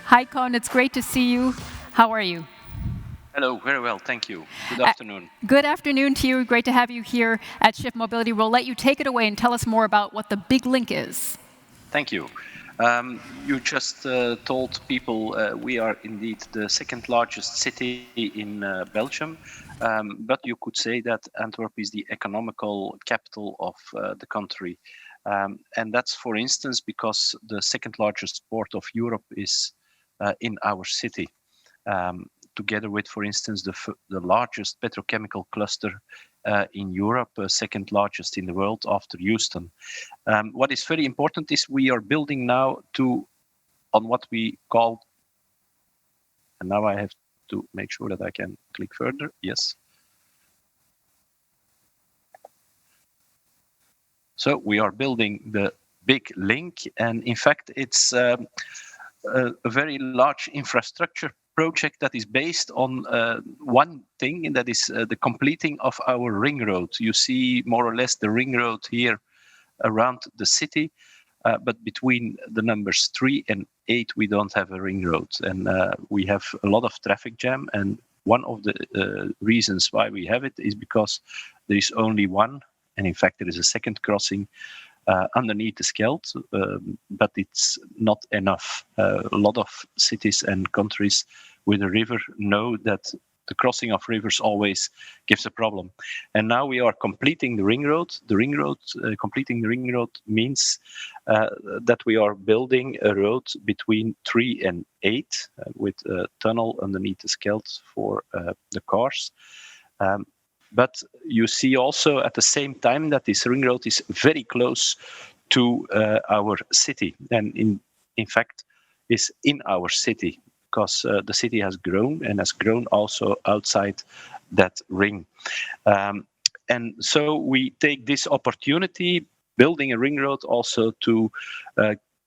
Hi, Koen. It's great to see you. How are you? Hello, very well, thank you. Good afternoon. Good afternoon to you. Great to have you here at Shift Mobility. We'll let you take it away and tell us more about what the big link is. Thank you. You just told people we are indeed the second largest city in Belgium, but you could say that Antwerp is the economical capital of the country. And that's, for instance, because the second largest port of Europe is in our city. Together with, for instance, the largest petrochemical cluster in Europe, second largest in the world after Houston. What is very important is we are building now on what we call, and now I have to make sure that I can click further. Yes. So we are building the big link, and in fact, it's a very large infrastructure project that is based on one thing, and that is the completing of our ring road. You see more or less the ring road here around the city, but between the numbers 3 and 8, we don't have a ring road, and we have a lot of traffic jam. And one of the reasons why we have it is because there is only one, and in fact there is a second crossing underneath the Scheldt, but it's not enough. A lot of cities and countries with a river know that the crossing of rivers always gives a problem. And now we are completing the ring road. Completing the ring road means that we are building a road between 3 and 8 with a tunnel underneath the Scheldt for the cars. But you see also at the same time that this ring road is very close to our city, and in fact is in our city, because the city has grown and has grown also outside that ring. And so we take this opportunity, building a ring road, also to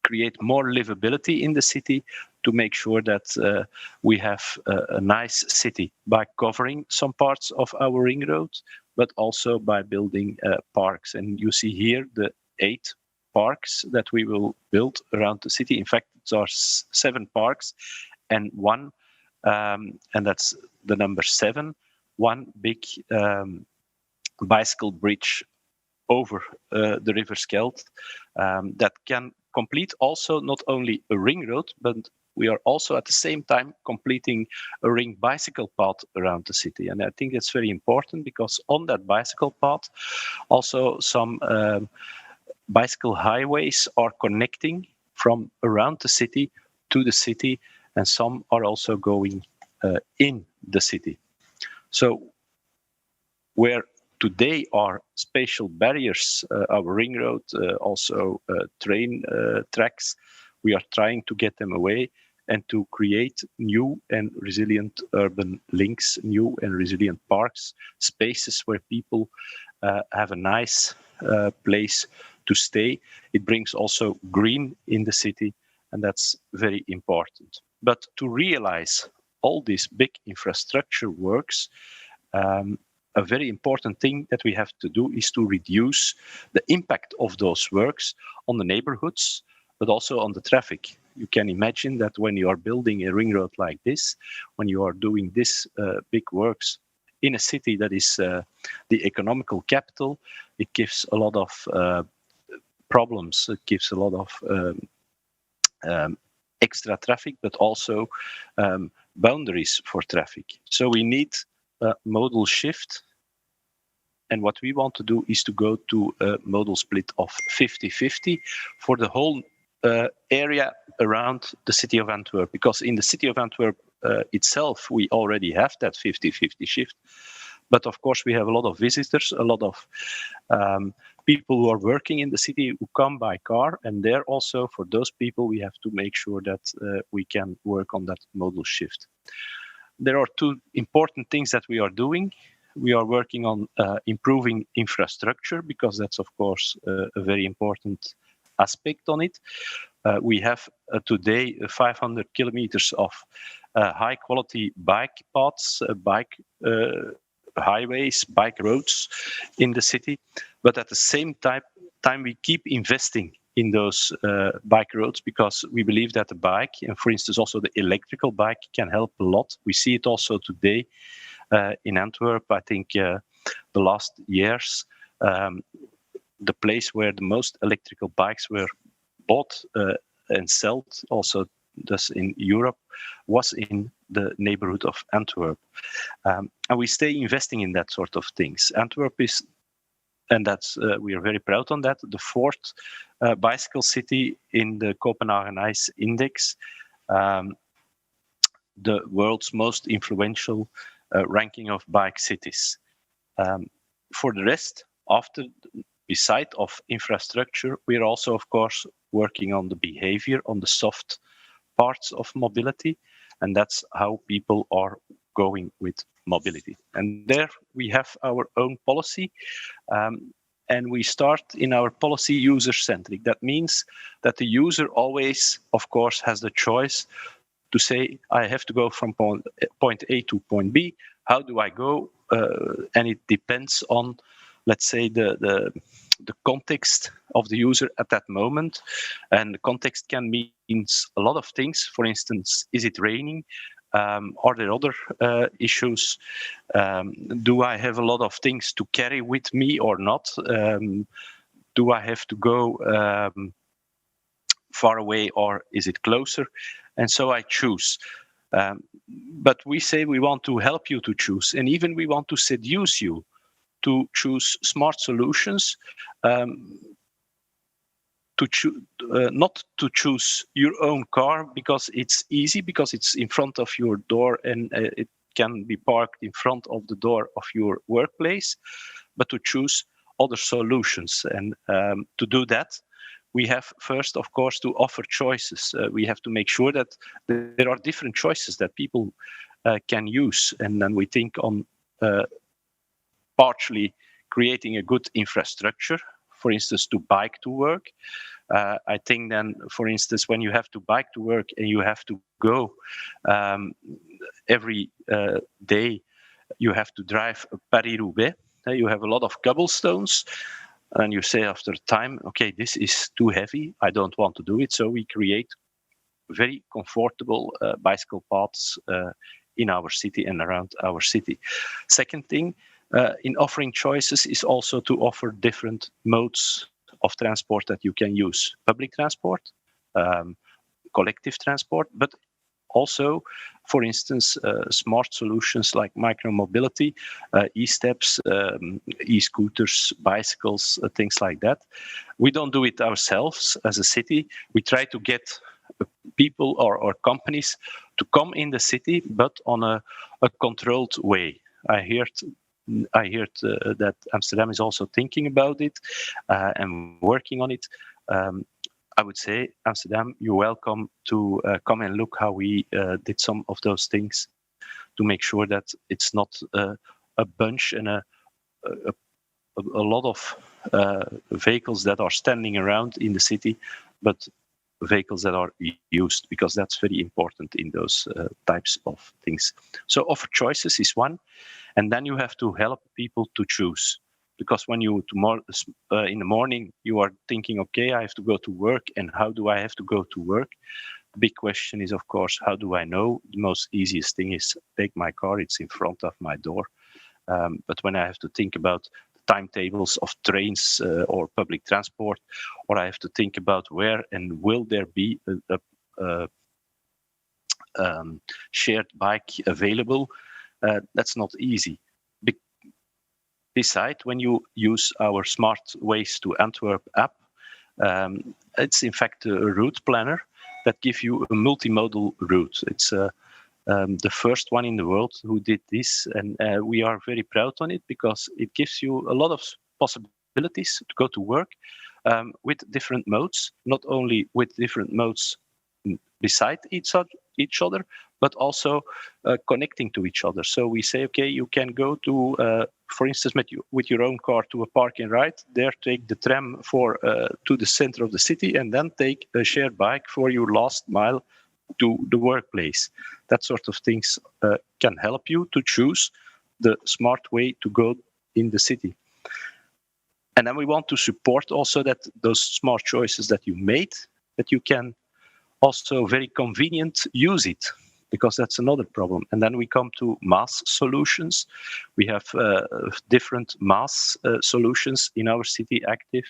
create more livability in the city, to make sure that we have a nice city by covering some parts of our ring road, but also by building parks. And you see here the 8 parks that we will build around the city. In fact, there are 7 parks and one, and that's the number 7, one big bicycle bridge over the river Scheldt that can complete also not only a ring road, but we are also at the same time completing a ring bicycle path around the city. And I think that's very important, because on that bicycle path also some bicycle highways are connecting from around the city to the city, and some are also going in the city. So where today are spatial barriers, our ring road, also train tracks, we are trying to get them away and to create new and resilient urban links, new and resilient parks, spaces where people have a nice place to stay. It brings also green in the city, and that's very important. But to realize all these big infrastructure works, a very important thing that we have to do is to reduce the impact of those works on the neighborhoods, but also on the traffic. You can imagine that when you are building a ring road like this, when you are doing this big works in a city that is the economical capital, it gives a lot of problems. It gives a lot of extra traffic, but also boundaries for traffic. So we need a modal shift. And what we want to do is to go to a modal split of 50-50 for the whole area around the city of Antwerp. Because in the city of Antwerp itself, we already have that 50-50 shift. But of course, we have a lot of visitors, a lot of people who are working in the city who come by car. And there also, for those people, we have to make sure that we can work on that modal shift. There are 2 important things that we are doing. We are working on improving infrastructure, because that's, of course, a very important aspect on it. We have today 500 kilometers of high-quality bike paths, bike highways, bike roads in the city. But at the same time we keep investing in those bike roads, because we believe that the bike, and for instance also the electrical bike, can help a lot. We see it also today in Antwerp. I think the last years, the place where the most electrical bikes were bought and sold, also thus in Europe, was in the neighborhood of Antwerp. And we stay investing in that sort of things. Antwerp is, and that's we are very proud on that, the fourth bicycle city in the Copenhagen ICE Index, the world's most influential ranking of bike cities. For the rest, beside of infrastructure, we are also, of course, working on the behavior, on the soft parts of mobility, and that's how people are going with mobility. And there we have our own policy, and we start in our policy user-centric. That means that the user always, of course, has the choice to say, I have to go from point A to point B. How do I go? And it depends on, let's say, the context of the user at that moment. And the context can mean a lot of things. For instance, is it raining? Are there other issues? Do I have a lot of things to carry with me or not? Do I have to go far away, or is it closer? And so I choose. But we say we want to help you to choose, and even we want to seduce you to choose smart solutions, not to choose your own car because it's easy, because it's in front of your door and it can be parked in front of the door of your workplace, but to choose other solutions. And to do that, we have first, of course, to offer choices. We have to make sure that there are different choices that people can use. And then we think on partially creating a good infrastructure, for instance, to bike to work. I think then, for instance, when you have to bike to work and you have to go every day, you have to drive Paris-Roubaix. You have a lot of cobblestones, and you say after time, okay, this is too heavy, I don't want to do it. So we create very comfortable bicycle paths in our city and around our city. Second thing, in offering choices is also to offer different modes of transport that you can use. Public transport, collective transport, but also, for instance, smart solutions like micro-mobility, e-steps, e-scooters, bicycles, things like that. We don't do it ourselves as a city. We try to get people or companies to come in the city, but on a controlled way. I heard that Amsterdam is also thinking about it and working on it. I would say, Amsterdam, you're welcome to come and look how we did some of those things to make sure that it's not a bunch and a lot of vehicles that are standing around in the city, but vehicles that are used, because that's very important in those types of things. So offer choices is one, and then you have to help people to choose. Because when you in the morning, you are thinking, okay, I have to go to work, and how do I have to go to work? The big question is, of course, how do I know? The most easiest thing is take my car, it's in front of my door. But when I have to think about the timetables of trains or public transport, or I have to think about where and will there be a shared bike available, that's not easy. Beside, when you use our Smart Ways to Antwerp app, it's in fact a route planner that gives you a multimodal route. It's the first one in the world who did this, and we are very proud on it because it gives you a lot of possibilities to go to work with different modes, not only with different modes beside each other, but also connecting to each other. So we say, okay, you can go to, for instance, with your own car to a park and ride, there take the tram to the center of the city, and then take a shared bike for your last mile to the workplace. That sort of things can help you to choose the smart way to go in the city. And then we want to support also that those smart choices that you made, that you can also very convenient use it, because that's another problem. And then we come to mass solutions. We have different mass solutions in our city active,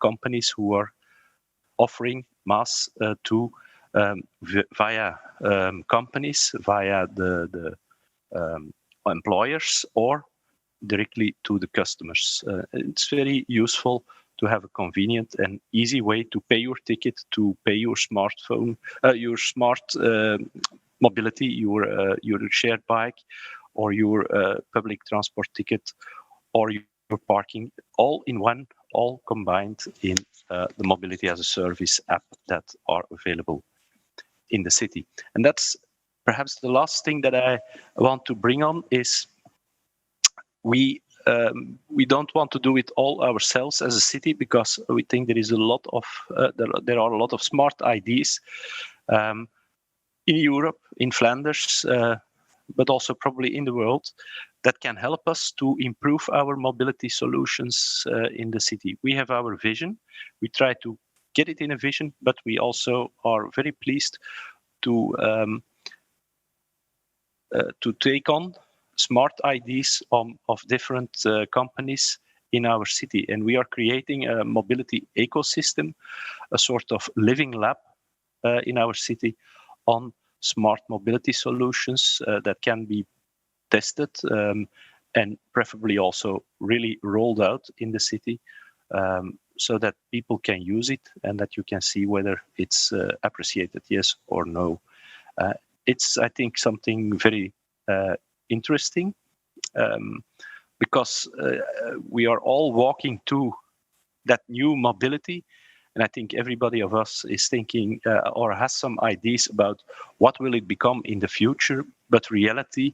companies who are offering mass to via companies, via the employers, or directly to the customers. It's very useful to have a convenient and easy way to pay your ticket, to pay your smartphone, your smart mobility, your shared bike, or your public transport ticket, or your parking, all in one, all combined in the mobility as a service app that are available in the city. And that's perhaps the last thing that I want to bring on is we don't want to do it all ourselves as a city, because we think there is a lot of there are a lot of smart ideas in Europe, in Flanders, but also probably in the world, that can help us to improve our mobility solutions in the city. We have our vision. We try to get it in a vision, but we also are very pleased to take on smart ideas of different companies in our city. And we are creating a mobility ecosystem, a sort of living lab in our city on smart mobility solutions that can be tested and preferably also really rolled out in the city, so that people can use it and that you can see whether it's appreciated, yes or no. It's, I think, something very interesting, because we are all walking to that new mobility. And I think everybody of us is thinking or has some ideas about what will it become in the future, but reality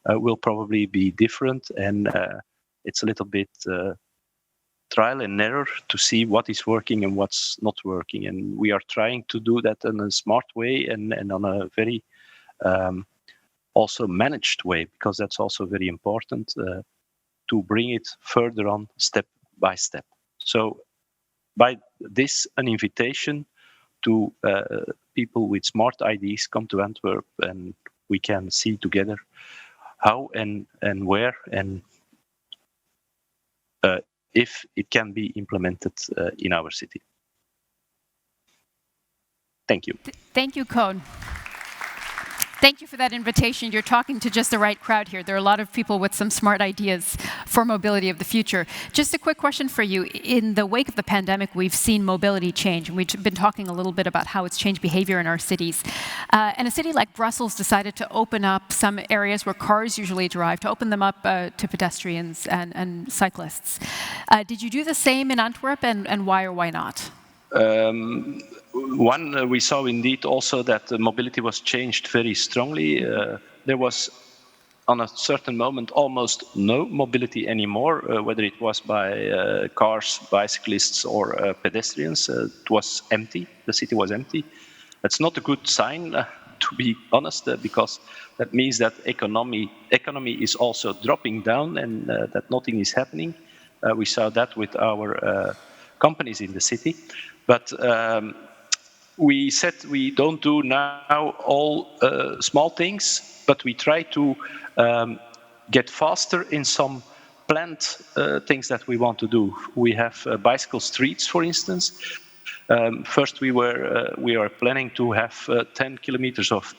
will probably be different. And it's a little bit trial and error to see what is working and what's not working. And we are trying to do that in a smart way and on a very also managed way, because that's also very important to bring it further on step by step. So by this, an invitation to people with smart ideas, come to Antwerp and we can see together how and where and if it can be implemented in our city. Thank you. Thank you, Koen. Thank you for that invitation. You're talking to just the right crowd here. There are a lot of people with some smart ideas for mobility of the future. Just a quick question for you. In the wake of the pandemic, we've seen mobility change, and we've been talking a little bit about how it's changed behavior in our cities. And a city like Brussels decided to open up some areas where cars usually drive, to open them up to pedestrians and cyclists. Did you do the same in Antwerp, and why or why not? We saw indeed also that mobility was changed very strongly. There was, on a certain moment, almost no mobility anymore, whether it was by cars, bicyclists, or pedestrians. It was empty. The city was empty. That's not a good sign, to be honest, because that means that economy is also dropping down and that nothing is happening. We saw that with our companies in the city. But we said we don't do now all small things, but we try to get faster in some planned things that we want to do. We have bicycle streets, for instance. First, we are planning to have 10 kilometers of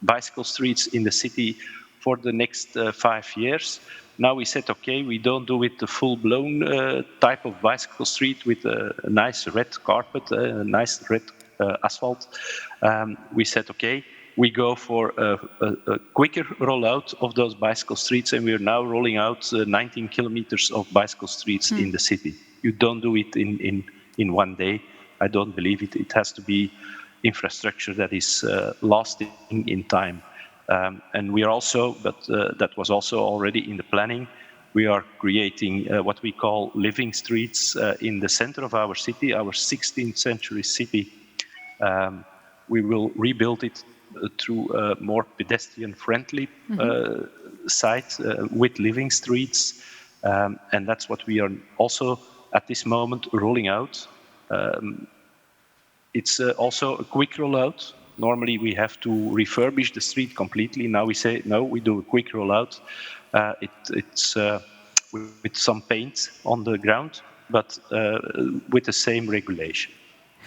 bicycle streets in the city for the next 5 years. Now we said, okay, we don't do it the full-blown type of bicycle street with a nice red carpet, a nice red asphalt. We said, okay, we go for a quicker rollout of those bicycle streets, and we are now rolling out 19 kilometers of bicycle streets in the city. You don't do it in one day. I don't believe it. It has to be infrastructure that is lasting in time. And we are also, but that was also already in the planning, we are creating what we call living streets in the center of our city, our 16th century city. We will rebuild it through a more pedestrian-friendly site with living streets. And that's what we are also at this moment rolling out. It's also a quick rollout. Normally we have to refurbish the street completely. Now we say, no, we do a quick rollout. It's with some paint on the ground, but with the same regulation.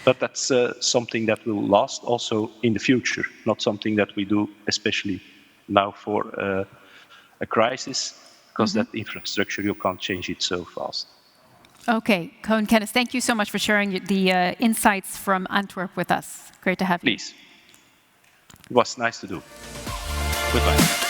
But that's something that will last also in the future, not something that we do especially now for a crisis, because that infrastructure, you can't change it so fast. Okay, Koen, Kennis, thank you so much for sharing the insights from Antwerp with us. Great to have you. Please. It was nice to do. Goodbye.